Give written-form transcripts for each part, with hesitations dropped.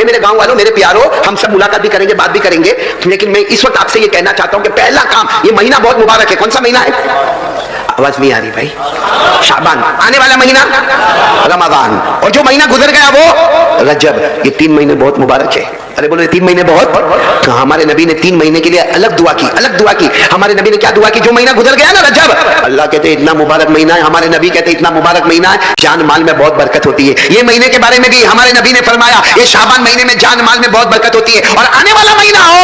मेरे गांव वालों, मेरे प्यारों, हम सब मुलाकात भी करेंगे, बात भी करेंगे, लेकिन मैं इस वक्त आपसे ये कहना चाहता हूं कि पहला काम, ये महीना बहुत मुबारक है। कौन सा महीना है? आवाज नहीं आ रही भाई। शाबान, आने वाला महीना रमजान, और जो महीना गुजर गया वो रजब। ये 3 महीने बहुत मुबारक है। अरे बोलो, ये 3 महीने बहुत। तो हमारे नबी ने 3 महीने के लिए अलग दुआ की, अलग दुआ की। हमारे नबी ने क्या दुआ की? जो महीना गुजर गया ना रजब, अल्लाह कहते इतना मुबारक महीना है, हमारे नबी कहते इतना मुबारक महीना है, जान माल में बहुत बरकत होती है। ये महीने के बारे में भी हमारे नबी ने फरमाया, ये शाबान महीने में जान माल में बहुत बरकत होती है। और आने वाला महीना हो,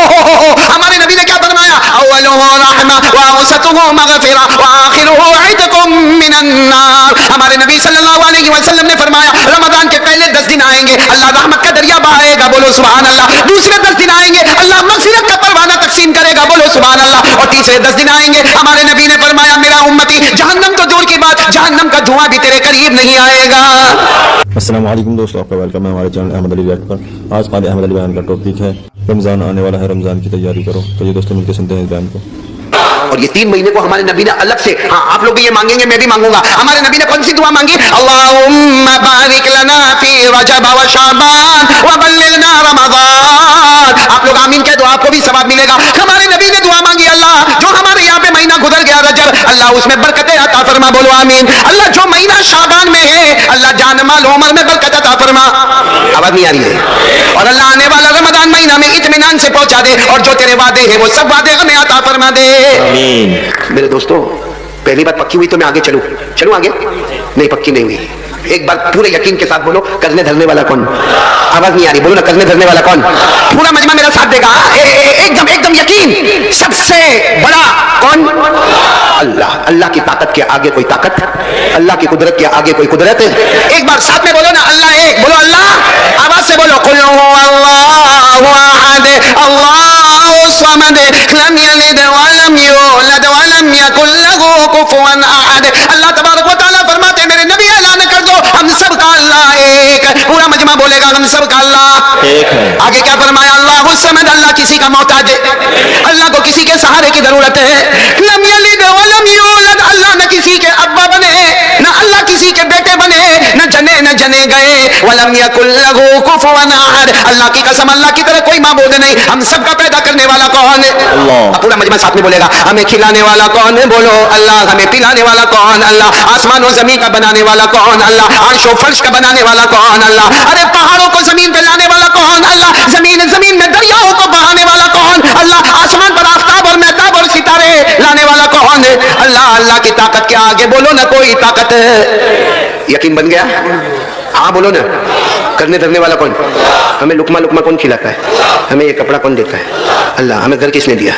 हमारे नबी ने क्या फरमाया? अव्वलुहु रहमा व औसतुहु मगफिरा व आखिरुहु इत्कुम मिनन नार। हमारे नबी सल्लल्लाहु अलैहि वसल्लम ने फरमाया, रमजान के पहले 10 दिन आएंगे, अल्लाह रहमत का दरिया बहाएगा, बोलो सुभान अल्लाह। दूसरे 10 दिन आएंगे, अल्लाह मग़फ़िरत का परवाना तक़सीम करेगा, बोलो सुभान अल्लाह। और तीसरे 10 दिन आएंगे, हमारे नबी ने फरमाया, मेरा उम्मती जहन्नम तो दूर की बात, जहन्नम का धुआं भी तेरे करीब नहीं आएगा। अस्सलाम वालेकुम दोस्तों, आपका वेलकम है हमारे चैनल अहमद अली रिएक्ट पर। आज क़ादी अहमद अली बयान का टॉपिक है रमज़ान आने वाला है, रमज़ान की तैयारी करो। तो ये दोस्तों मिलकर सुनते हैं इस बयान को। और ये 3 महीने को हमारे नबी ने अलग से, हाँ आप लोग भी ये मांगेंगे, मैं भी मांगूंगा। हमारे नबी ने कौन सी दुआ मांगी? अल्लाहुम्मा बारिक लना फी रजब व शाबान व बल्लिगना रमज़ान। आप लोग आमीन कह दो, आपको भी सवाब मिलेगा। हमारे नबी ने दुआ मांगी, अल्लाह जो हमारे यहाँ पे महीना गुजर गया रजब, अल्लाह उसमें बरकतें अता फरमा, बोलो आमीन। अल्लाह जो महीना शाबान में है, अल्लाह जान माल उमर में बरकत अता फरमा। आवाज नहीं आ रही है? और अल्लाह आने वाला रमजान महीना में इत्मीनान से पहुंचा दे, और जो तेरे वादे हैं वो सब वादे हमें अता फरमा दे। मेरे दोस्तों, पहली बात पक्की हुई तो मैं आगे चलूं आगे? नहीं, पक्की नहीं हुई। एक बार पूरे यकीन के साथ बोलो, करने धरने वाला कौन? आवाज नहीं आ रही, बोलो ना, करने धरने वाला कौन? पूरा मजमा मेरा साथ देगा। एकदम एकदम यकीन। सबसे बड़ा कौन? अल्लाह। अल्लाह की ताकत के आगे कोई ताकत, अल्लाह की कुदरत के आगे कोई कुदरत। एक बार साथ में बोलो ना, अल्लाह एक, बोलो अल्लाह। आवाज से बोलो, कुल हुवल्लाहु अहद अल्लाहु समद लम यलिद व लम यूलद व लम यकुल लहू कुफुवन अहद। अल्लाह तबारक व तआला फरमाते, मेरे नबी ऐलान कर दो, हम सब का अल्लाह एक। पूरा मजमा बोलेगा, हम सब का अल्लाह एक है। आगे क्या फरमाया? अल्लाहु समद, अल्लाह किसी का मोहताज है, अल्लाह को किसी के सहारे की जरूरत है। लम यलिद व लम यूलद, अल्लाह न किसी के अब्बा बने, न अल्लाह किसी के बेटे बने, न जने गए। वलम यकुल लहू कुफुवन अहद, अल्लाह की कसम, अल्लाह की तरह कोई माबूद नहीं। हम सबका पैदा करने वाला कौन है? अल्लाह। पूरा मजमा साथ में बोलेगा, हमें खिलाने वाला कौन है? बोलो अल्लाह। हमें पिलाने वाला कौन? अल्लाह। आसमान और जमीन का बनाने वाला कौन? अल्लाह। अर्श और फर्श का बनाने वाला कौन? अल्लाह। अरे पहाड़ों को जमीन पे लाने वाला कौन? अल्लाह। जमीन में दरियाओं को बहाने वाला कौन? अल्लाह। आसमान पर आफ्ताब और महताब और सितारे लाने वाला कौन है? अल्लाह। अल्लाह की ताकत के आगे बोलो ना कोई ताकत है। यकीन बन गया? हाँ बोलो ना। करने धरने वाला कौन? हमें लुकमा कौन खिलाता है? हमें ये कपड़ा कौन देता है? अल्लाह। हमें घर किसने दिया?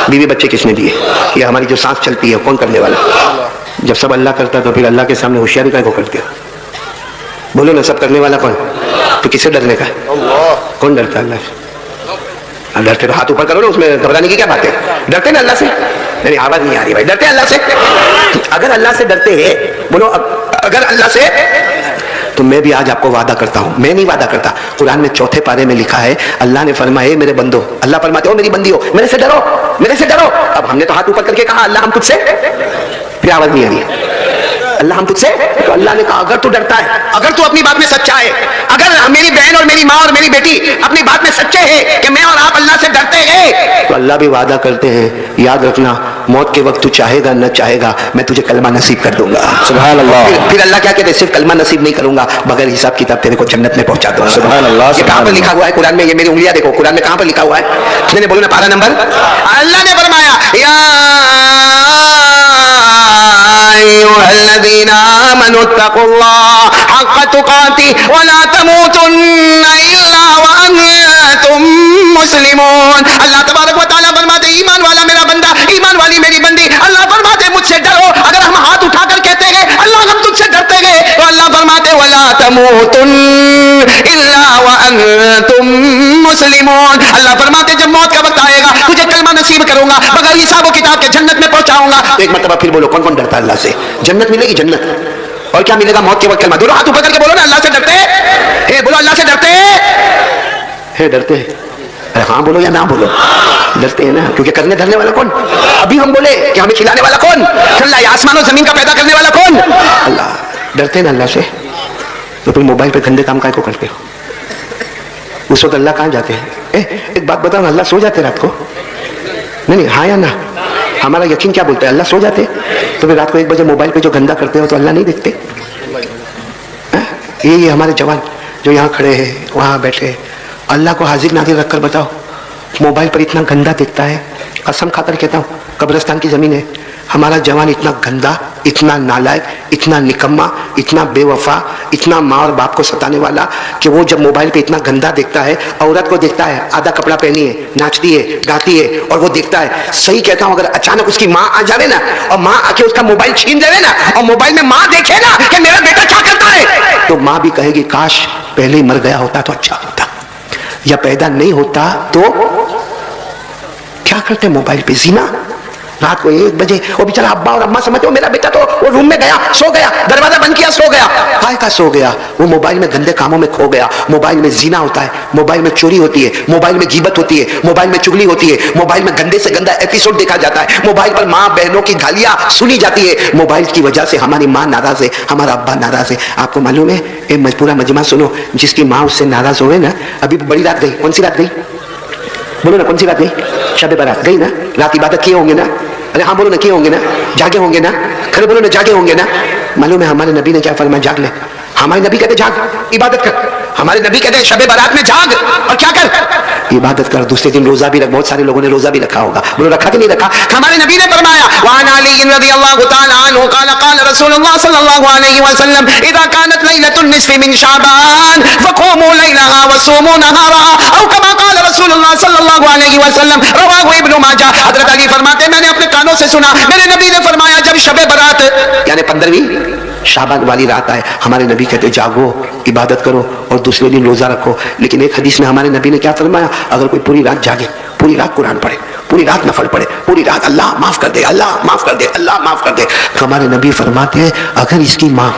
बीवी बच्चे किसने दिए? ये हमारी जो सांस चलती है कौन करने वाला? जब सब अल्लाह करता तो फिर अल्लाह के सामने होशियारी का को करते हो? बोलो ना, सब करने वाला कौन? तो किसे डरने का? कौन डरता है अल्लाह से? डरते तो हाथ ऊपर करो ना, उसमें घबराने की क्या बात है? डरते ना अल्लाह से? नहीं, आवाज नहीं आ रही भाई। डरते अल्लाह से? अगर अल्लाह से डरते हैं, बोलो अगर अल्लाह से, तो मैं भी आज आपको वादा करता हूं, मैं नहीं वादा करता, कुरान में 4 पारे में लिखा है, अल्लाह ने फरमाया, मेरे बंदो, अल्लाह फरमाते हो मेरी बंदी हो, मेरे से डरो, मेरे से डरो। अब हमने तो हाथ ऊपर करके कहा अल्लाह हम तुझसे, फिर आवाज नहीं आ रही है, अल्लाह हम तुझसे। तो अल्लाह ने कहा अगर तू डरता है, अगर तू अपनी बात में सच्चा है, अगर मेरी बहन और मेरी माँ और मेरी बेटी अपनी बात में सच्चे हैं कि मैं और आप अल्लाह से डरते हैं, तो अल्लाह भी वादा करते हैं, याद रखना मौत के वक्त तू चाहेगा न चाहेगा मैं तुझे कलमा नसीब कर दूंगा। सुभान अल्लाह। फिर अल्लाह क्या कहते हैं? सिर्फ कलमा नसीब नहीं करूंगा, बगैर हिसाब किताब तेरे को जन्नत में पहुंचा दूंगा। सुभान अल्लाह। ये कहां पर लिखा हुआ है कुरान में? ये मेरी उंगलियां देखो, कुरान में कहां पर लिखा हुआ है? मैंने बोलो ना, पारा नंबर। अल्लाह ने फरमाया, या अय्युहल्लज़ीना आमनू तक़ुल्लाह हक़्क़ तुक़ातिह व ला तमूतुन्ना इल्ला व अंतुम मुस्लिमून। अल्लाह तबारक व तआला फरमाते, ईमान वाला मेरा बंदा, ईमान वाली मेरी बंदी, अल्लाह फरमाते मुझसे डरो। अगर हम हाथ उठाकर कहते हैं अल्लाह हम तुझसे डरते हैं, तो अल्लाह फरमाते वला तमूतुन्ना इल्ला व अंतुम मुस्लिमून। अल्लाह फरमाते जब मौत का वक्त आएगा तुझे कलमा नसीब करूंगा, बगैर हिसाब किताब के जन्नत में पहुंचाऊंगा। तो एक मरतबा फिर बोलो, कौन कौन डरता है अल्लाह से? जन्नत मिलेगी, जन्नत। और क्या मिलेगा? मौत के वक्त कलमा। दोनों हाथ ऊपर करके बोलो ना, अल्लाह से डरते हैं। बोलो अल्लाह से डरते हैं। डरते हैं? अरे हाँ बोलो या ना बोलो, डरते हैं ना, क्योंकि करने धरने वाला कौन? अभी हम बोले कि हमें खिलाने वाला कौन? अल्लाह। आसमान और जमीन का पैदा करने वाला कौन? अल्लाह। डरते हैं ना अल्लाह से, तो फिर मोबाइल पे गंदे काम काय को करते हो? उस वक्त अल्लाह कहाँ जाते हैं? एक बात बताओ, अल्लाह सो जाते रात को? नहीं, हाँ या ना? हमारा यकीन क्या बोलता है? अल्लाह सो जाते? तो फिर रात को 1 बजे मोबाइल पे जो गंदा करते हो तो अल्लाह नहीं देखते? ये हमारे जवान जो यहाँ खड़े हैं, वहाँ बैठे, अल्लाह को हाजिर नाजिर रखकर बताओ, मोबाइल पर इतना गंदा दिखता है। कसम खाकर कहता हूँ, कब्रिस्तान की जमीन है, हमारा जवान इतना गंदा, इतना नालायक, इतना निकम्मा, इतना बेवफा, इतना माँ और बाप को सताने वाला कि वो जब मोबाइल पे इतना गंदा देखता है, औरत को देखता है आधा कपड़ा पहनी है, नाचती है, गाती है, और वो देखता है, सही कहता हूँ, अगर अचानक उसकी माँ आ जावे ना और माँ आके उसका मोबाइल छीन देवे ना और मोबाइल में माँ देखे ना कि मेरा बेटा क्या करता है, तो माँ भी कहेगी काश पहले ही मर गया होता तो अच्छा होता, या पैदा नहीं होता तो। क्या करते मोबाइल पे? जीना। रात को 1 बजे वो बेचारा अब्बा और अम्मा समझते हो मेरा बेटा तो वो रूम में गया, सो गया, दरवाजा बंद किया, सो गया। काय का सो गया? वो मोबाइल में गंदे कामों में खो गया। मोबाइल में जीना होता है, मोबाइल में चोरी होती है, मोबाइल में गीबत होती है, मोबाइल में चुगली होती है, मोबाइल में गंदे से गंदा एपिसोड देखा जाता है, मोबाइल पर माँ बहनों की गालियां सुनी जाती है। मोबाइल की वजह से हमारी माँ नाराज है, हमारा अब्बा नाराज है। आपको मालूम है, एक पूरा मजमा सुनो, जिसकी माँ उससे नाराज हो ना, अभी बड़ी रात गई, कौन सी रात गई? बोलो ना, कौन सी रात गई? शब बारात गई ना, रात इबादत किए होंगे ना? अरे हाँ बोलो ना, किए होंगे ना? जागे होंगे ना? खड़े बोलो ना, जागे होंगे ना? मालूम है हमारे नबी ने क्या फरमाया? जाग ले। हमारे नबी कहते जाग, इबादत कर। हमारे नबी कहते शब बारात में जाग और क्या कर? इबादत कर। दूसरे दिन रोजा भी रख। बहुत सारे लोगों ने रोजा भी रखा होगा, बोलो रखा कि नहीं रखा? हमारे नबी ने फरमाया वान अली रज़ियल्लाहु तआला अन्हु क़ाल क़ाल रसूलुल्लाह सल्लल्लाहु अलैहि वसल्लम इज़ा कानत लैलतुन निस्फ़ि मिन शाबान फ़क़ूमू लैलहा वसूमू नहारा औ कमा क़ाल रसूलुल्लाह सल्लल्लाहु अलैहि वसल्लम रवाहु इब्न माजा। हज़रत अली फरमाते मैंने अपने कानों से सुना, मेरे नबी ने फरमाया जब शब बारात यानी 15वीं शाबान वाली रात आए, हमारे नबी कहते जागो, इबादत करो और दूसरे दिन रोजा रखो। लेकिन एक हदीस में हमारे नबी ने क्या फरमाया? अगर कोई पूरी रात जागे, पूरी रात कुरान पढ़े, पूरी रात नफल पढ़े, पूरी रात अल्लाह माफ कर दे, अल्लाह माफ कर दे, अल्लाह माफ कर दे, तो हमारे नबी फरमाते हैं अगर इसकी माँ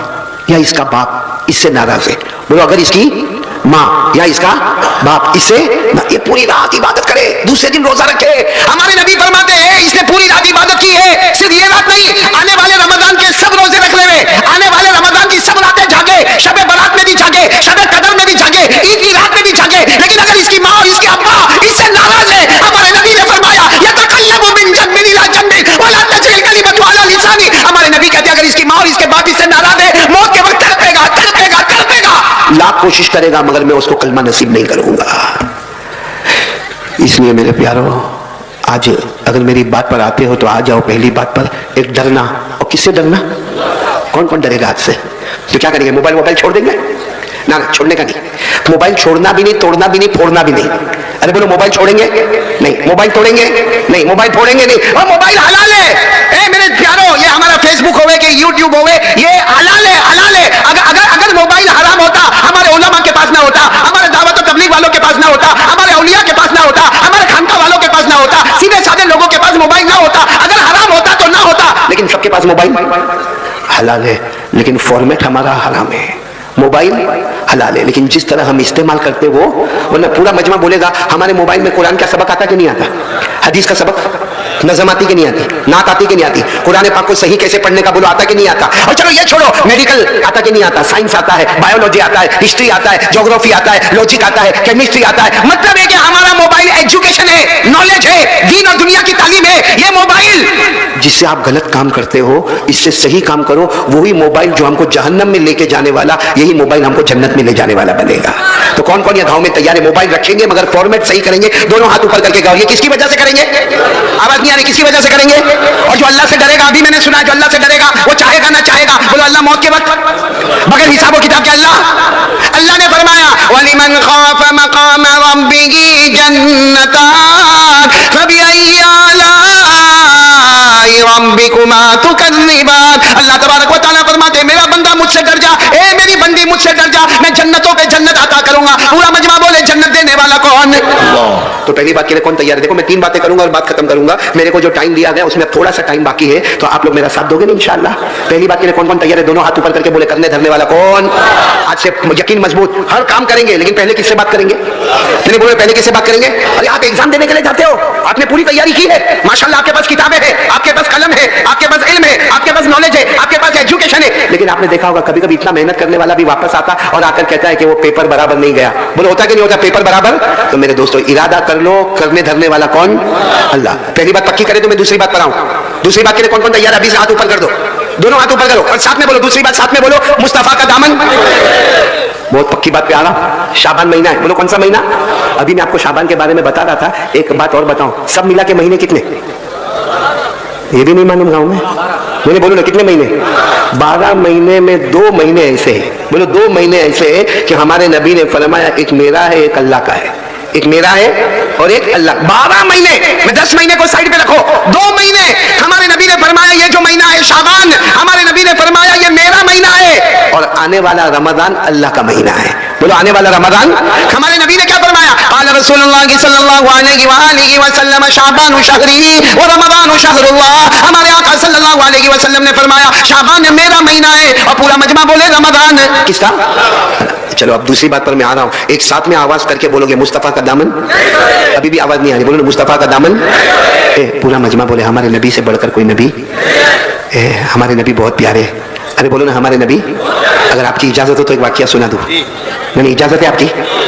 या इसका बाप इससे नाराज है, बोलो अगर इसकी माँ या इसका बाप इससे ये पूरी रात इबादत करे, दूसरे दिन रोजा रखे, हमारे नबी फरमाते हैं इसने पूरी रात इबादत की है, सिर्फ ये रात नहीं, आने वाले रमजान के सब रोजे रख ले, आने वाले रमजान की सब रातें जागे, शबे बारात में भी जागे, शबे कदर में भी जागे, ईद की रात में भी जागे। लेकिन अगर इसकी माँ और इसके अब्बा इससे नाराज है, हमारे नबी ने फरमाया यतकल्लमु मिन जन्बिन इला जन्बिन वला तजल कलिमतु अला लिसानी। हमारे नबी कहते हैं अगर इसकी माँ और इसके बाप इससे नाराज है, मौत के वक्त तड़पेगा, तड़पेगा, तड़पेगा, लाख कोशिश करेगा मगर मैं उसको कलमा नसीब नहीं करूंगा। इसलिए मेरे प्यारो, आज अगर मेरी बात पर आते हो तो आ जाओ पहली बात पर, एक डरना। और किससे डरना? कौन कौन डरेगा आज से? तो क्या करेंगे? मोबाइल छोड़ देंगे ना? ना, छोड़ने का नहीं। मोबाइल छोड़ना भी नहीं, तोड़ना भी नहीं, फोड़ना भी नहीं। अरे बोलो मोबाइल छोड़ेंगे नहीं, मोबाइल तोड़ेंगे नहीं, मोबाइल फोड़ेंगे नहीं। और मोबाइल हलाल है मेरे प्यारो, ये हमारा फेसबुक होवे कि यूट्यूब होवे, ये हलाल है, हलाल है। अगर मोबाइल हराम होता, हमारे उलमा के पास ना होता, हमारे दावत और तबलीग वालों के पास ना होता, हमारे औलिया के पास ना होता, हमारे खानका वालों के पास ना होता, सीधे साधे लोगों के पास मोबाइल ना होता। अगर हराम होता तो ना होता, लेकिन सबके पास मोबाइल हलाल है, लेकिन फॉर्मेट हमारा हराम है। मोबाइल हलाल है, लेकिन जिस तरह हम इस्तेमाल करते वो, वरना पूरा मजमा बोलेगा हमारे मोबाइल में कुरान का सबक आता कि नहीं आता, हदीस का सबक, नज़म आती कि नहीं आती, नात आती कि नहीं आती, कुरान पाक को सही कैसे पढ़ने का बोलो आता कि नहीं आता। और चलो ये छोड़ो, मेडिकल आता कि नहीं आता, साइंस आता है, बायोलॉजी आता है, हिस्ट्री आता है, ज्योग्राफी आता है, लॉजिक आता है, केमिस्ट्री आता है। मतलब है कि हमारा मोबाइल एजुकेशन है, नॉलेज है, दीन और दुनिया की तालीम है। ये मोबाइल जिससे आप गलत काम करते हो, इससे सही काम करो, वही मोबाइल जो हमको जहन्नम में लेके जाने वाला, यही मोबाइल हमको जन्नत में ले जाने वाला बनेगा। तो कौन कौन ये गांव में तैयार है? मोबाइल रखेंगे मगर फॉर्मेट सही करेंगे, दोनों हाथ ऊपर करके गाओ। ये किसकी वजह से करेंगे? आवाज नहीं आ रही, किसकी वजह से करेंगे? और जो अल्लाह से डरेगा, अभी मैंने सुना, जो अल्लाह से डरेगा वो चाहेगा ना चाहेगा, बोलो अल्लाह मौत के वक्त बगैर हिसाब व किताब के अल्लाह ने फरमाया वलिमन खाफ मकाम रब्बिही जन्नतान फबिअय्यि आलाई रब्बिकुमा तुकज़्ज़िबान। अल्लाह तबारक व तआला फरमाते मेरा बंदा मुझसे डर जा, ए मेरी बंदी मुझसे डर जा, मैं जन्नतों पे जन्नत अता करूंगा। पूरा मजमा बोले जन्नत देने वाला कौन? अल्लाह। तो पहली बात के लिए कौन तैयार है? देखो मैं 3 बातें करूंगा और बात खत्म करूंगा। मेरे को जो टाइम दिया गया उसमें थोड़ा सा टाइम बाकी है, तो आप लोग मेरा साथ दोगे ना इंशाअल्लाह। पहली बात के लिए कौन कौन तैयार है? दोनों हाथ ऊपर करके बोले करने धरने वाला कौन? आज से यकीन मजबूत, हर काम करेंगे, लेकिन पहले किससे बात करेंगे? मैंने बोले पहले किससे बात करेंगे? अरे आप एग्जाम देने के लिए जाते हो, आपने पूरी तैयारी की है, माशाल्लाह आपके पास किताबें हैं, आपके पास कलम है, आपके पास इल्म है, आपके पास नॉलेज है, आपके पास एजुकेशन है, लेकिन आपने देखा होगा कभी कभी इतना मेहनत करने वाला भी वापस आता और आकर कहता है कि वो पेपर बराबर नहीं गया। बोलो होता कि नहीं होता? पेपर बराबर। तो मेरे दोस्तों इरादा कर लो, करने धरने वाला कौन? अल्लाह। पहली बात पक्की करे तो मैं दूसरी बात पर आऊं। दूसरी बात के लिए कौन कौन तैयार? अभी से हाथ ऊपर कर दो, दोनों हाथ ऊपर करो और साथ में बोलो, दूसरी बात साथ में बोलो, मुस्तफा का दामन। बहुत पक्की बात पे आ रहा। शाबान महीना है, बोलो कौन सा महीना? अभी मैं आपको शाबान के बारे में बता रहा था। एक बात और बताऊं, सब मिला के महीने कितने? ये भी नहीं मालूम गांव में? मैंने बोलो ना कितने महीने? 12 महीने में 2 महीने ऐसे हैं, बोलो 2 महीने ऐसे हैं कि हमारे नबी ने फरमाया एक मेरा है एक अल्लाह का है, एक मेरा है और एक अल्लाह। 12 महीने में 10 महीने को साइड पे रखो, 2 महीने हमारे नबी ने फरमाया ये जो महीना है शाबान, हमारे नबी ने फरमाया ये मेरा महीना है, और आने वाला रमजान अल्लाह का महीना है। बोलो आने वाला रमजान हमारे नबी ने क्या फरमाया? क़ाल रसूलुल्लाह सल्लल्लाहु अलैहि वसल्लम शाबान शहरी व रमजान शहरुल्लाह। हमारे आका सल्लल्लाहु अलैहि वसल्लम ने फरमाया शाबान मेरा महीना है, और पूरा मजमा बोले रमजान किसका? चलो अब दूसरी बात पर मैं आ रहा हूं, एक साथ में आवाज करके बोलोगे मुस्तफा का दामन। अभी भी आवाज नहीं आ रही, बोलो मुस्तफा का दामन। पूरा मजमा बोले हमारे नबी से बढ़कर कोई नबी, हमारे नबी बहुत प्यारे। अरे बोलो ना हमारे नबी। अगर आपकी इजाजत हो तो एक वाकया सुना दूं। नहीं इजाजत है आपकी?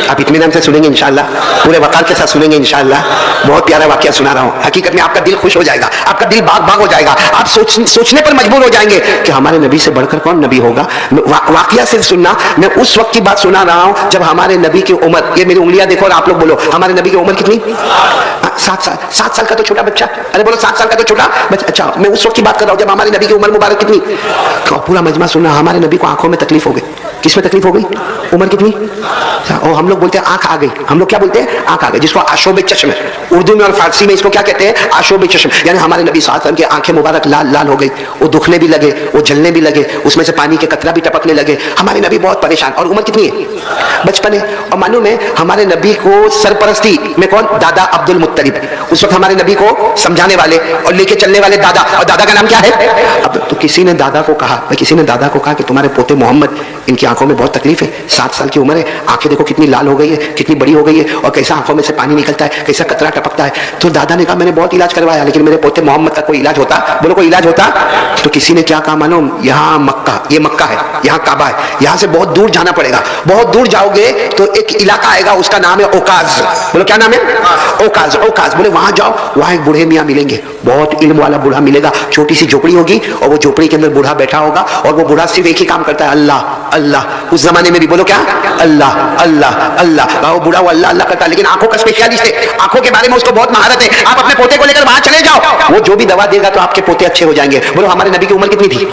आप इत्मीनान से सुनेंगे इंशाअल्लाह, पूरे वकार के साथ सुनेंगे इंशाअल्लाह। बहुत प्यारा वाकया सुना रहा हूं, हकीकत में आपका दिल खुश हो जाएगा, आपका दिल बाग बाग हो जाएगा, आप सोचने पर मजबूर हो जाएंगे कि हमारे नबी से बढ़कर कौन नबी होगा। वाकया सिर्फ सुनना, मैं उस वक्त की बात सुना रहा हूं जब हमारे नबी की उम्र, ये मेरी उंगलियां देखो और आप लोग बोलो हमारे नबी की उम्र कितनी? 7 साल। 7 साल का तो छोटा बच्चा। अरे बोलो 7 साल का तो छोटा बच्चा। अच्छा मैं उस वक्त की बात कर रहा हूं जब हमारे नबी की उम्र मुबारक कितनी? पूरा मजमा सुनना, हमारे नबी को आंखों में तकलीफ हो गई। किसमें तकलीफ हो गई? उम्र कितनी? और हम लोग बोलते हैं आंख आ गई। हम लोग क्या बोलते हैं? आंख आ गई, जिसको आशोब चश्म, उर्दू में और फारसी में इसको क्या कहते हैं? आशोब चश्म। यानी हमारे नबी सल्लल्लाहु अलैहि वसल्लम की आंखें मुबारक लाल लाल हो गई, वो दुखने भी लगे, वो जलने भी लगे, उसमें से पानी के कतरा भी टपकने लगे। हमारे नबी बहुत परेशान। और उम्र कितनी है? बचपन है। और मालूम है हमारे नबी को सरपरस्ती में कौन? दादा अब्दुल मुत्तलिब। उस वक्त हमारे नबी को समझाने वाले और लेके चलने वाले दादा, और दादा का नाम क्या है? अब तो किसी ने दादा को कहा, किसी ने दादा को कहा कि तुम्हारे पोते मोहम्मद, इनकी आंखों में बहुत तकलीफ है, 7 साल की उम्र है, आंखें देखो कितनी लाल हो गई है, कितनी बड़ी हो गई है, और कैसा आंखों में से पानी निकलता है, कैसा कतरा टपकता है। तो दादा ने कहा मैंने बहुत इलाज करवाया लेकिन मेरे पोते मोहम्मद का कोई इलाज होता? बोलो कोई इलाज होता? तो किसी ने क्या कहा मालूम? यहाँ मक्का, ये मक्का है, यहाँ काबा है, यहाँ से बहुत दूर जाना पड़ेगा। बहुत दूर जाओगे तो एक इलाका आएगा, उसका नाम है ओकाज। बोलो क्या नाम है? ओकाज। ओकाज बोले वहां जाओ, वहां एक बूढ़े मियाँ मिलेंगे, बहुत इल्म वाला बूढ़ा मिलेगा, छोटी सी झोपड़ी होगी और वो झोपड़ी के अंदर बूढ़ा बैठा होगा, और वो बूढ़ा सिर्फ एक ही काम करता है, अल्लाह अल्लाह। उस जमाने में भी बोलो क्या? अल्लाह अल्लाह अल्लाह। वो बूढ़ा वो अल्लाह अल्लाह करता है, लेकिन आंखों का स्पेशलिस्ट है, आंखों के बारे में उसको बहुत महारत है। आप अपने पोते को लेकर वहां चले जाओ, वो जो भी दवा देगा तो आपके पोते अच्छे हो जाएंगे। बोलो हमारे नबी की उम्र कितनी थी?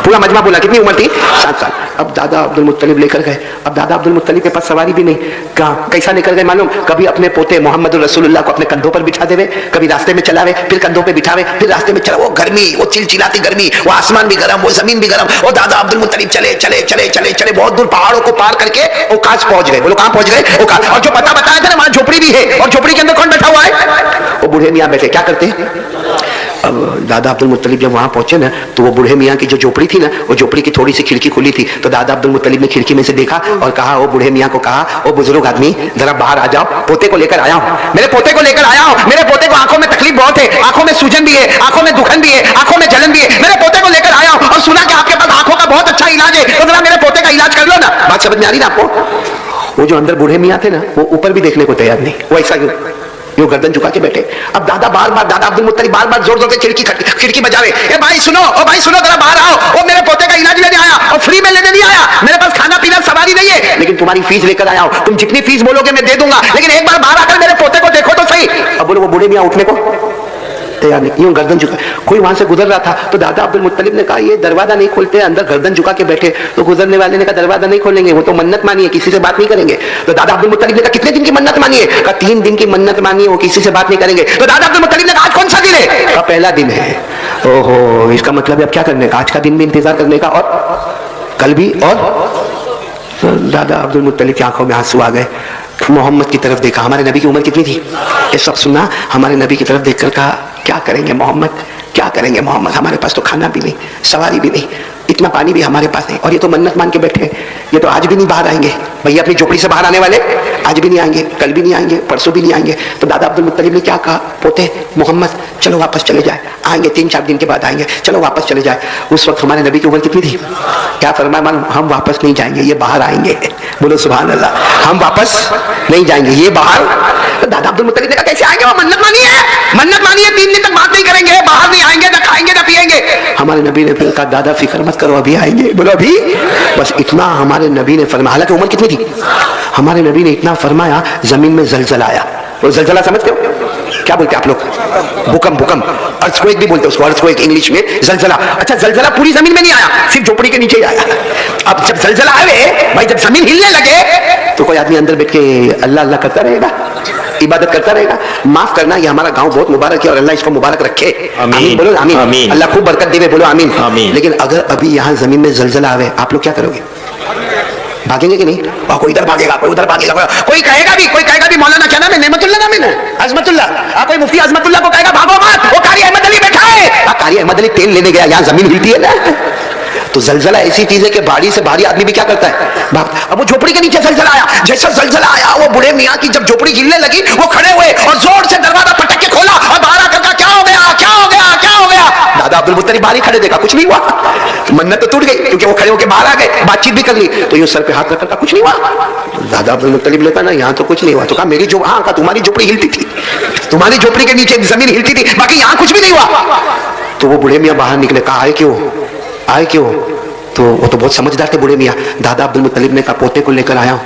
पूरा मजमा बोला कितनी उम्र थी? 7 साल। अब दादा अब्दुल मुत्तलिब लेकर गए। अब दादा अब्दुल मुत्तलिब के पास सवारी भी नहीं, कहा कैसा लेकर गए मालूम? कभी अपने पोते मोहम्मद रसूलुल्लाह को अपने कंधों पर बिठा देवे, कभी रास्ते में चलावे, फिर कंधों पे बिठावे, फिर रास्ते में चला। वो गर्मी, वो चिलचिलाती गर्मी, वो आसमान भी गर्म, वो जमीन भी गर्म, और दादा अब्दुल मुत्तलिब चले चले चले चले चले बहुत दूर पहाड़ों को पार करके ओकाज पहुंच गए। बोलो कहां पहुंच गए? ओकाज। और जो पता बताया था ना वहां झोपड़ी भी है, और झोपड़ी के अंदर कौन बैठा हुआ है? वो बूढ़े मियां बैठे, क्या करते हैं? अब दादा अब्दुल मुत्तलिब जब वहां पहुंचे ना तो वो बूढ़े मियां की जो झोपड़ी थी ना, वो झोपड़ी की थोड़ी सी खिड़की खुली थी। तो दादा अब्दुल मुत्तलिब ने खिड़की में से देखा और कहा, वो बूढ़े मियां को कहा, ओ बुजुर्ग आदमी जरा बाहर आ जाओ, पोते को लेकर आया हूं, मेरे पोते को लेकर आया हूं, मेरे पोते को आंखों में तकलीफ बहुत है, आंखों में सूजन भी है, आंखों में दुखन भी है, आंखों में जलन भी है, मेरे पोते को लेकर आया हूं, और सुना कि आपके पास आंखों का बहुत अच्छा इलाज है, तो जरा मेरे पोते का इलाज कर लो ना। बात समझ में आ रही ना आपको? वो जो अंदर बूढ़े मियां थे ना, वो ऊपर भी देखने को तैयार नहीं, वो ऐसा यो गर्दन झुका के बैठे। अब दादा अब्दुल मुत्तलिब बार बार जोर जोर से खिड़की बजावे, ए भाई सुनो, ओ भाई सुनो, जरा बाहर आओ, ओ मेरे पोते का इलाज लेने आया, और फ्री में लेने नहीं आया, मेरे पास खाना पीना सवारी नहीं है, लेकिन तुम्हारी फीस लेकर आया हूं, तुम जितनी फीस बोलोगे मैं दे दूंगा, लेकिन एक बार बाहर आकर मेरे पोते को देखो तो सही। अब बोलो वो बूढ़े मियां उठने को तैयार नहीं, यूं गर्दन झुका। कोई वहां से गुजर रहा था तो दादा अब्दुल मुत्तलिब ने कहा ये दरवाजा नहीं खोलते, अंदर गर्दन झुका के बैठे। तो गुजरने वाले ने कहा दरवाजा नहीं खोलेंगे, वो तो मन्नत मानी है, किसी से बात नहीं करेंगे। तो दादा अब्दुल मुत्तलिब ने कहा कितने दिन की मन्नत मानी है? कहा 3 दिन की मन्नत मानी है, वो किसी से बात नहीं करेंगे। तो दादा अब्दुल मुत्तलिब ने कहा आज कौन सा दिन है? कहा पहला दिन है। ओहो, इसका मतलब अब क्या करने का? आज का दिन भी इंतजार करने का और कल भी। और तो दादा अब्दुल मुत्तलिब की आंखों में आंसू आ गए, मोहम्मद की तरफ देखा। हमारे नबी की उम्र कितनी थी? ये सब सुना, हमारे नबी की तरफ देखकर कहा क्या करेंगे मोहम्मद, क्या करेंगे मोहम्मद, हमारे पास तो खाना भी नहीं, सवारी भी नहीं, इतना पानी भी हमारे पास है, और ये तो मन्नत मान के बैठे हैं, ये तो आज भी नहीं बाहर आएंगे। भैया अपनी झोपड़ी से बाहर आने वाले आज भी नहीं आएंगे, कल भी नहीं आएंगे, परसों भी नहीं आएंगे। तो दादा अब्दुल मुत्तलिब ने क्या कहा, पोते मोहम्मद चलो वापस चले जाए, आएंगे 3-4 दिन के बाद आएंगे, चलो वापस चले जाए। उस वक्त हमारे नबी की उम्र कितनी थी? क्या फरमाया मालूम, हम वापस नहीं जाएंगे, ये बाहर आएंगे। बोलो सुभान अल्लाह, हम वापस नहीं जाएंगे, ये बाहर। तो दादा अब्दुल मुत्तलिब ने कहा कैसे आएंगे, वो मन्नत मानी है, मन्नत मानी है, 3 दिन तक बात नहीं करेंगे, बाहर नहीं आएंगे, ना खाएंगे ना पिएंगे। हमारे नबी ने फिर कहा दादा फिक्र मत करो, अभी आएंगे। बोलो अभी, बस इतना हमारे नबी ने फरमाया। हालांकि उम्र कितनी थी? हमारे नबी ने इतना फरमाया, जमीन में जलजला आया। वो जलजला समझते हो क्या बोलते हैं आप लोग? भूकंप, भूकंप, अर्थक्वेक भी बोलते हैं उसको, अर्थक्वेक इंग्लिश में जलजला। अच्छा, जलजला पूरी जमीन में नहीं आया, सिर्फ झोपड़ी के नीचे ही आया। अब जब जलजला आए भाई, जब जमीन हिलने लगे तो कोई आदमी अंदर बैठ के अल्लाह अल्लाह करता रहेगा, इबादत करता रहेगा। माफ करना, ये हमारा गांव बहुत मुबारक है और अल्लाह इसको मुबारक रखे। आमीन बोलो, आमीन। अल्लाह खूब बरकत देवे, बोलो आमीन। लेकिन अगर अभी यहाँ जमीन में जलजला आवे, आप लोग क्या करोगे? भागेंगे कि नहीं? कोई इधर भागेगा, कोई उधर भागेगा, कोई कहेगा भी मौलाना क्या नाम है, नेमतुल्ला नाम है ना, अजमतुल्ला, कोई मुफ्ती अजमतुल्ला को कहेगा भागो मत, वो कारी अहमद अली बैठा है। कारी अहमद अली तेल लेने गया, यहाँ जमीन हिलती है ना। तो जलजला ऐसी चीज है कि भारी से भारी आदमी भी क्या करता है, भागता। अब वो झोपड़ी के नीचे जलजला आया, जैसा जलजला आया वो बूढ़े मियाँ की जब झोपड़ी हिलने लगी, वो खड़े हुए और जोर से दरवाजा पटक के खोला और बाहर आकर कहा क्या हो गया, क्या हो गया, क्या हो गया? दादा अब्दुल मुत्तलिब बाहर ही खड़े, देखा कुछ नहीं हुआ। मन्नत तो टूट गई क्योंकि वो खड़े होकर बाहर आ गए, बातचीत भी कर ली। तो ये सर पे हाथ रखकर कुछ नहीं हुआ। दादा अब्दुल मुत्तलिब ने कहा ना यहाँ तो कुछ नहीं हुआ। तो कहा मेरी जो, हाँ कहा तुम्हारी झोपड़ी हिलती थी, तुम्हारी झोपड़ी के नीचे जमीन हिलती थी, बाकी यहाँ कुछ भी नहीं हुआ। तो वो बूढ़े मियाँ बाहर निकले, कहा आए क्यों, आए क्यों? तो वो तो बहुत समझदार थे बूढ़े मियाँ। दादा अब्दुल मुत्तलिब ने कहा पोते को लेकर आया हूँ।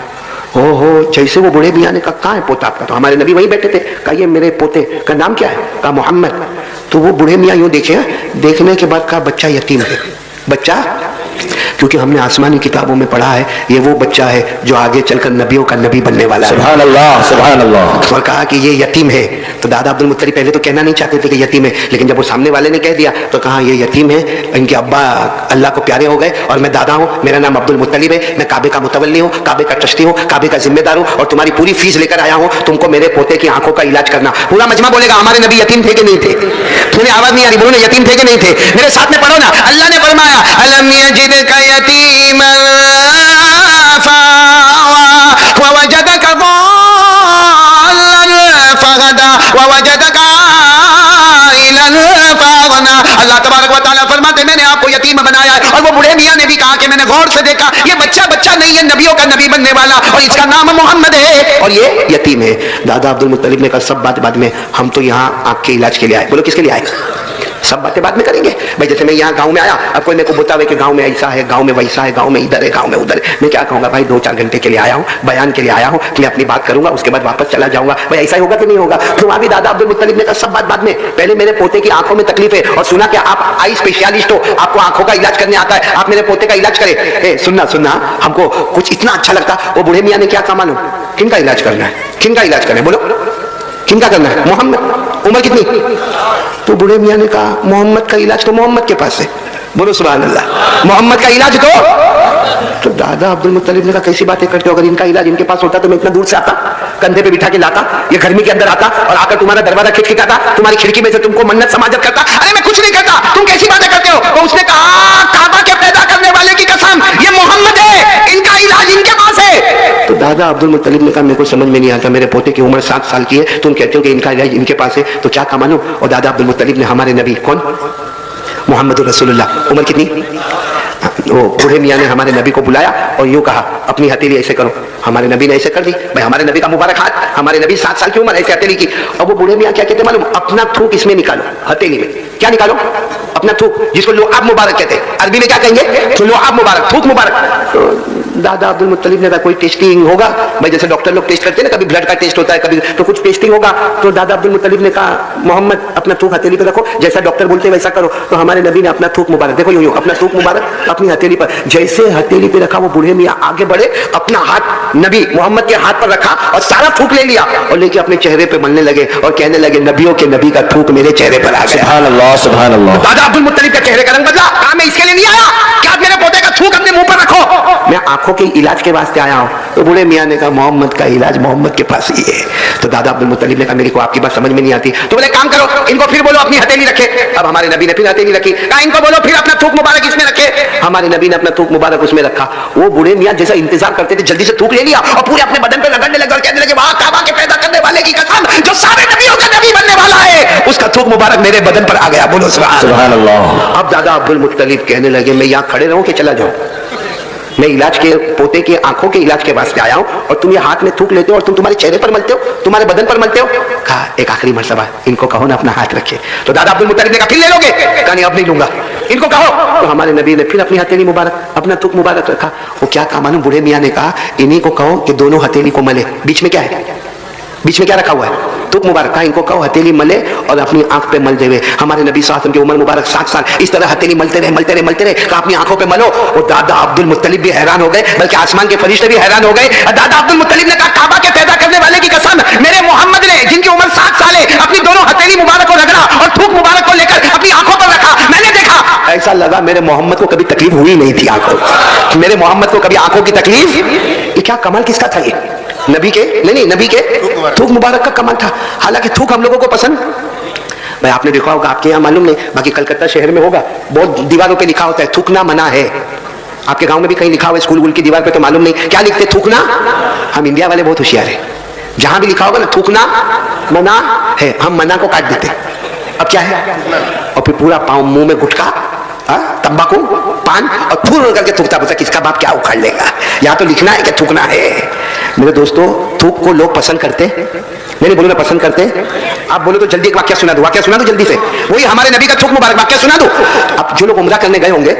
हो जैसे वो बूढ़े मियाँ ने कहा कहाँ है पोता आपका? तो हमारे नबी वहीं बैठे थे। कहा ये मेरे पोते का नाम क्या है? कहा मोहम्मद। तो वो बूढ़े मियाँ यूं देखे, देखने के बाद कहा बच्चा यतीम है। बच्चा, क्योंकि हमने आसमानी किताबों में पढ़ा है ये वो बच्चा है जो आगे चलकर नबियों का नबी बनने वाला है। सुभान अल्लाह, सुभान अल्लाह। और कहा कि ये यतीम है। तो दादा अब्दुल मुत्तलिब पहले तो कहना नहीं चाहते थे कि यतीम है, लेकिन जब वो सामने वाले ने कह दिया तो कहा ये यतीम है, इनके अब्बा अल्लाह को प्यारे हो गए और मैं दादा हूँ, मेरा नाम अब्दुल मुत्तलिब है, मैं काबे का मुतवल्ली हूँ, काबे का ट्रस्टी हूँ, काबे का जिम्मेदार हूँ और तुम्हारी पूरी फीस लेकर आया हूँ, तुमको मेरे पोते की आंखों का इलाज करना। पूरा मजमा बोलेगा हमारे नबी यतीम थे कि नहीं थे? तुम्हें आवाज नहीं आ रही? बोलो ना, यतीम थे कि नहीं थे? मेरे साथ में पढ़ो ना। अल्लाह ने फरमाया अलम यजिदका यतीमन ववजदका ज़ाल्लन फगदा ववजदका आइलन फगना। अल्लाह तबारक व तआला फरमाते मैंने आपको यतीम बनाया है। और वो बूढ़े मियाँ ने भी कहा कि मैंने गौर से देखा ये बच्चा बच्चा नहीं है, नबियों का नबी बनने वाला और इसका नाम मोहम्मद है और ये यतीम है। दादा अब्दुल मुत्तलिब ने कहा सब बात बाद में, हम तो यहाँ आँख के इलाज के लिए आए। बोलो किसके लिए आए? सब बातें बाद में करेंगे भाई। जैसे मैं यहाँ गांव में आया, अब कोई मेरे को बतावे कि गांव में ऐसा है, गांव में वैसा है, गांव में इधर है, गांव में उधर है, मैं क्या कहूँगा भाई 2-4 घंटे के लिए आया हूँ, बयान के लिए आया हूँ, मैं अपनी बात करूंगा, उसके बाद वापस चला जाऊंगा। भाई ऐसा ही होगा कि नहीं होगा? तो वहां भी दादा अब्दुल मुत्तलिब ने कहा सब बात बाद में, पहले मेरे पोते की आंखों में तकलीफ है और सुना कि आप आई स्पेशलिस्ट हो, आपको आंखों का इलाज करने आता है, आप मेरे पोते का इलाज करें। सुनना सुनना, हमको कुछ इतना अच्छा लगता। वो बूढ़े मियाँ ने क्या कहा मालूम? किनका इलाज करना है? किनका इलाज करना है? बोलो किनका करना है? मोहम्मद। उम्र कितनी? तो बूढ़े मियाँ ने कहा मोहम्मद का इलाज तो मोहम्मद के पास है। बोलो सुभान अल्लाह, मोहम्मद का इलाज तो दादा अब्दुल मुत्तलिब ने कहा कैसी बातें करते हो? अगर इनका इलाज इनके पास होता तो मैं इतना दूर से आता, कंधे पे बिठा के लाता, ये गर्मी के अंदर आता और आकर तुम्हारा दरवाजा खिटखिटाता, तुम्हारी खिड़की में से तुमको मन्नत समाजत करता। अरे मैं कुछ नहीं करता, तुम कैसी बातें करते हो? तो उसने कहा काबा के पैदा करने वाले की कसम, ये मोहम्मद है, इनका इलाज इनके पास है। तो दादा अब्दुल मुत्तलिब ने कहा मेरे को समझ में नहीं आता, मेरे पोते की उम्र 7 साल की है, तुम कहते हो कि इनका इलाज इनके पास है, तो क्या मानो? और दादा अब्दुल मुत्तलिब ने हमारे नबी कौन? मोहम्मद रसूलुल्लाह। उम्र कितनी? वो बूढ़े मियाँ ने हमारे नबी को बुलाया और यूं कहा अपनी हथेली ऐसे करो। हमारे नबी ने ऐसे कर दी। भाई हमारे नबी का मुबारक हाथ, हमारे नबी 7 साल की उम्र, ऐसे हथेली की। और वो बूढ़े मियाँ क्या कहते मालूम? अपना थूक इसमें निकालो, हथेली में। क्या निकालो? अपना थूक, जिसको लुआब मुबारक कहते हैं। अरबी में क्या कहेंगे? तो लुआब मुबारक, थूक मुबारक। तो दादा अब्दुल मुत्तलिब ने कहा कोई टेस्टिंग होगा? भाई जैसे डॉक्टर लोग टेस्ट करते हैं ना, कभी ब्लड का टेस्ट होता है, कभी तो कुछ टेस्टिंग होगा। तो दादा अब्दुल मुत्तलिब ने कहा मोहम्मद अपना थूक हथेली पे रखो, जैसा डॉक्टर बोलते हैं वैसा करो। तो हमारे नबी ने अपना थूक मुबारक, देखो यूं अपना थूक मुबारक अपनी हथेली पर, जैसे हथेली पे रखा वो बूढ़े मियाँ आगे बढ़े, अपना हाथ नबी मोहम्मद के हाथ पर रखा और सारा थूक ले लिया और लेके अपने चेहरे पे मलने लगे और कहने लगे नबियों के नबी का थूक मेरे चेहरे पर आ गया। सुभान अल्लाह, सुभान अल्लाह। दादा अब्दुल मुत्तलिब का चेहरे का रंग बदला। कहा मैं इसके लिए नहीं आया कि आप मेरे पोते का थूक अपने मुंह पर रखो, मैं आंखों के इलाज के वास्ते आया हूँ। तो बूढ़े मियाँ ने कहा मोहम्मद का इलाज मोहम्मद के पास ही है। तो दादा अब्दुल मुत्तलिब ने कहा मेरे को आपकी बात समझ में नहीं आती। तो बोले काम करो, इनको फिर बोलो अपनी हथेली रखे। अब हमारे नबी ने फिर हथेली रखी। कहा इनको बोलो फिर अपना थूक मुबारक इसमें रखे। हमारे नबी ने अपना थूक मुबारक उसमें रखा। वो बूढ़े मियाँ जैसा इंतजार करते थे जल्दी से थूक ले लिया और पूरे अपने बदन पे रगड़ने लगे और कहने लगे वाह काबा के पैदा करने वाले की कसम, जो सारे नबियों का नबी बनने वाला है उसका थूक मुबारक मेरे बदन पर आ गया। बोलो सुभान अल्लाह। अब दादा अब्दुल मुत्तलिब कहने लगे मैं यहाँ खड़े रहूं कि चला जाऊं? मैं इलाज के पोते के आंखों के इलाज के वास्ते आया हूं और तुम ये हाथ में थूक लेते हो और तुम तुम्हारे चेहरे पर मलते हो, तुम्हारे बदन पर मलते हो। कहा एक आखिरी मर्तबा इनको कहो ना अपना हाथ रखे। तो दादा अब्दुल मुत्तलिब ने कहा फिर ले लोगे? कहा नहीं अब नहीं लूंगा, इनको कहो। तो हमारे नबी ने फिर अपनी हथेली मुबारक अपना थूक मुबारक रखा। वो क्या कहा मालूम? बूढ़े मियाँ ने कहा इन्हीं को कहो कि दोनों हथेली को मले। बीच में क्या है? बीच में क्या रखा हुआ है? थूक मुबारक। कहा इनको कहो हथेली मले और अपनी आंख पे मल देवे। हमारे नबी साहब की उम्र मुबारक 60 साल, इस तरह हथेली मलते रहे। कहा अपनी आंखों पे मलो। और दादा अब्दुल मुत्तलिब भी हैरान हो गए, बल्कि आसमान के फरिश्ते भी हैरान हो गए। दादा अब्दुल मुत्तलिब ने कहा काबा के पैदा करने वाले की कसम, मेरे मोहम्मद ने जिनकी उम्र 60 साल है अपनी दोनों हथेली मुबारक को रगड़ा और थूक मुबारक को लेकर अपनी आंखों पर रखा। मैंने देखा, ऐसा लगा मेरे मोहम्मद को कभी तकलीफ हुई नहीं थी आंखों, मेरे मोहम्मद को कभी आंखों की तकलीफ। ये क्या कमाल किसका था? ये नबी के नहीं नबी के थूक मुबारक का कमाल था। हालांकि थूक हम लोगों को पसंद, भाई आपने देखा होगा, आपके यहाँ मालूम नहीं, बाकी कलकत्ता शहर में होगा, बहुत दीवारों पे लिखा होता है थूकना मना है। आपके गांव में भी कहीं लिखा हुआ है स्कूल की दीवार पे, तो मालूम नहीं क्या लिखते? थूकना। हम इंडिया वाले बहुत होशियार है, जहां भी लिखा होगा ना थूकना मना है, हम मना को काट देते। अब क्या है? और फिर पूरा पाँव मुंह में गुटका, तंबाकू, पान और फूल करके थूकता बोलता किसका बाप क्या उखाड़ लेगा। यहाँ तो लिखना है कि थूकना है। मेरे दोस्तों थूक को लोग पसंद करते, नहीं बोलो ना पसंद करते। आप बोलो तो जल्दी एक वाक्य सुना दो जल्दी से, वही हमारे नबी का थूक मुबारक वाक्य सुना दो। अब जो लोग उम्रा करने गए होंगे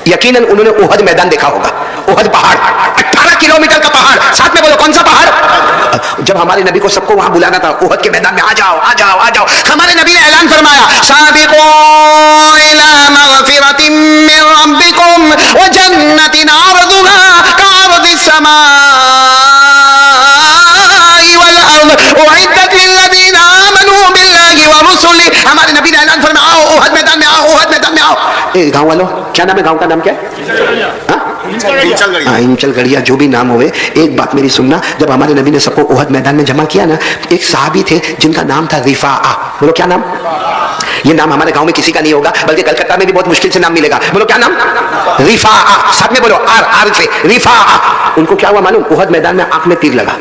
यकीनन उन्होंने ओहद मैदान देखा होगा। ओहद पहाड़ 18 किलोमीटर का पहाड़, साथ में बोलो कौन सा पहाड़? जब हमारे नबी को सबको वहां बुलाना था ओहद के मैदान में, आ जाओ, हमारे नबी ने ऐलान फरमाया साबिकू इला मगफिरतिन मिन रब्बिकुम व जन्नतिन अर्दुहा कअर्दिस समाई वल अर्द उइद्दत लिल्लज़ीना आमनू बिल्लाहि व रुसुलिही। हमारे नबी ने ऐलान फरमाया आओ ओहद मैदान में आओ। ए गांव वालों, क्या नाम है? गांव का नाम क्या है? इंचल गड़िया, जो भी नाम होवे, एक बात मेरी सुनना। जब हमारे नबी ने सबको ओहद मैदान में जमा किया ना, एक सहाबी थे जिनका नाम था रिफाआ। बोलो क्या नाम? ये नाम हमारे गांव में किसी का नहीं होगा, बल्कि कलकत्ता में भी बहुत मुश्किल से नाम मिलेगा। बोलो क्या नाम? रिफाआ। साथ में बोलो आर से रिफाआ। उनको क्या हुआ मालूम? ओहद मैदान में आंख में तीर लगा,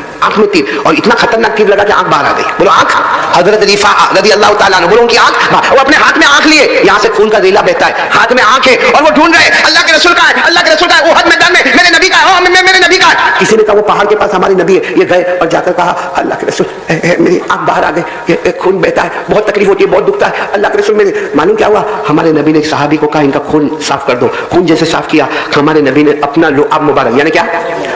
और इतना खतरनाक तीर लगा कि आंख बाहर आ गई। बोलो आंख। हजरत रिफाआ रज़ी अल्लाह ताला अन्हु, बोलो उनकी आंख, वो अपने हाथ में आंख लिए, यहाँ से खून का रेला बहता है, हाथ में आंख है और वो ढूंढ रहे अल्लाह के रसूल का है, ओहद मैदान में मेरे नबी का है, मेरे नबी का है। किसी ने कहा वो पहाड़ के पास हमारे नबी है। ये गए और जाकर कहा अल्लाह के रसूल मेरी आंख बाहर आ गई, खून बहता है, बहुत तकलीफ होती है, बहुत दुखता है, अल्लाह के रसूल मेरे। मालूम क्या हुआ? हमारे नबी ने एक सहाबी को कहा इनका खून साफ कर दो। खून जैसे साफ किया, हमारे नबी ने अपना लुआब मुबारक यानी क्या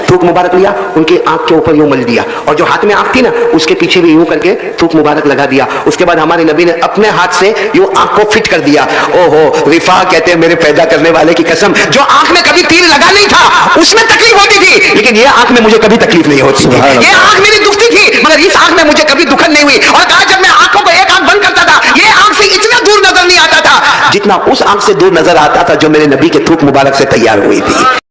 थूक मुबारक लिया, उनके आंख के ऊपर यूं मल दिया, और जो हाथ में आंख थी ना उसके पीछे भी यूं करके थूक मुबारक लगा दिया। उसके बाद हमारे नबी ने अपने हाथ से यूं आंख को फिट कर दिया। ओहो, रिफा कहते हैं मेरे पैदा करने वाले की कसम, जो आंख में कभी तीर लगा नहीं था उसमें तकलीफ होती थी, लेकिन ये आंख में मुझे कभी तकलीफ नहीं होती थी। ये आंख मेरी दुखती थी मगर इस आंख में मुझे कभी दुखन नहीं हुई। और कहा जब मैं आंखों को एक आंख बंद करता था ये आंख से इतना दूर नजर नहीं आता था जितना उस आंख से दूर नजर आता था जो मेरे नबी के थूक मुबारक से तैयार हुई थी।